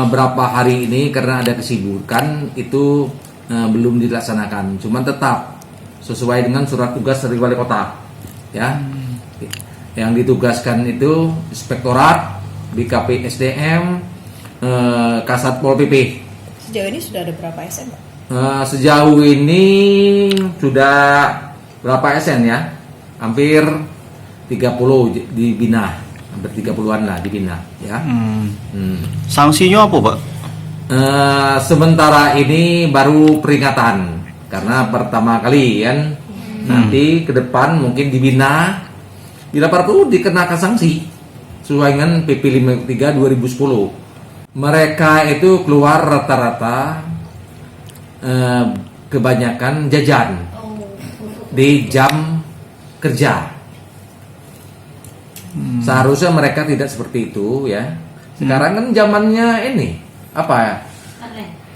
beberapa hari ini karena ada kesibukan itu belum dilaksanakan. Cuman tetap sesuai dengan surat tugas dari wali kota, ya. Yang ditugaskan itu Inspektorat, BKP SDM, Kasat Pol PP. Sejauh ini sudah ada berapa SN, Pak? Sejauh ini sudah berapa SN ya? Hampir 30 dibina. Hampir 30-an lah dibina ya. Sanksinya apa, Pak? Sementara ini baru peringatan karena pertama kali kan. Nanti ke depan mungkin dibina, bila perlu dikenakan sanksi sesuai dengan PP 53 2010. Mereka itu keluar rata-rata kebanyakan jajan di jam kerja. Seharusnya mereka tidak seperti itu ya. Sekarang kan zamannya ini apa?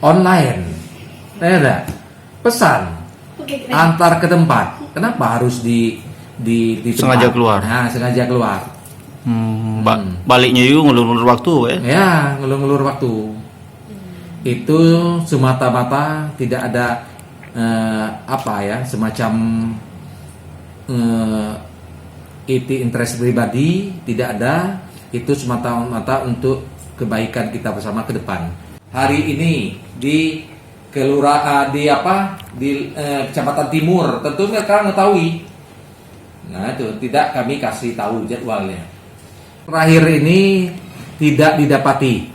Online. Ada pesan antar ke tempat. Kenapa harus di tempat? Sengaja keluar. Nah, sengaja keluar. Baliknya juga ngulur-ngulur waktu ya? Ya, ngulur-ngulur waktu. Itu semata-mata tidak ada semacam interest pribadi, tidak ada. Itu semata-mata untuk kebaikan kita bersama ke depan. Hari ini di Kecamatan Timur, tentu mereka mengetahui. Nah, itu tidak kami kasih tahu jadwalnya. Terakhir ini tidak didapati.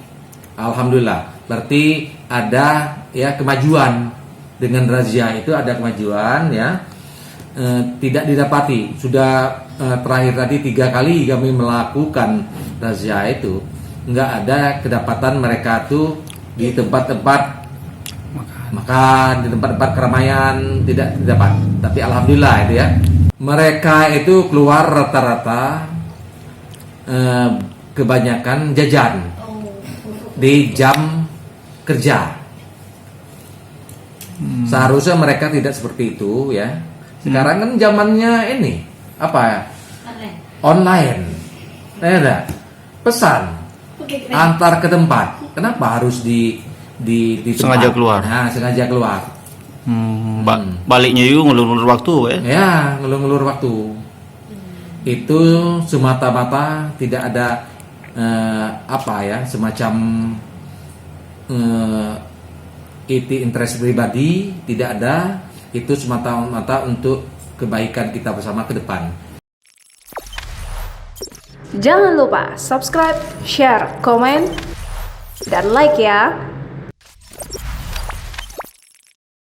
Alhamdulillah. Berarti ada ya kemajuan dengan razia itu, ada kemajuan ya. Tidak didapati. Sudah terakhir tadi 3 kali kami melakukan razia itu, nggak ada kedapatan mereka tuh di tempat-tempat makan, di tempat-tempat keramaian, tidak didapat. Tapi alhamdulillah itu ya, mereka itu keluar rata-rata kebanyakan jajan di jam kerja. Seharusnya mereka tidak seperti itu ya. Sekarang kan zamannya ini apa? Online. Ada pesan antar ke tempat. Kenapa harus di tempat? Sengaja keluar. Nah, sengaja keluar. Baliknya juga ngulur-ngulur waktu ya? Ya, ngulur-ngulur waktu. Itu semata-mata tidak ada semacam interest pribadi, tidak ada. Itu semata-mata untuk kebaikan kita bersama ke depan. Jangan lupa subscribe, share, komen, dan like ya.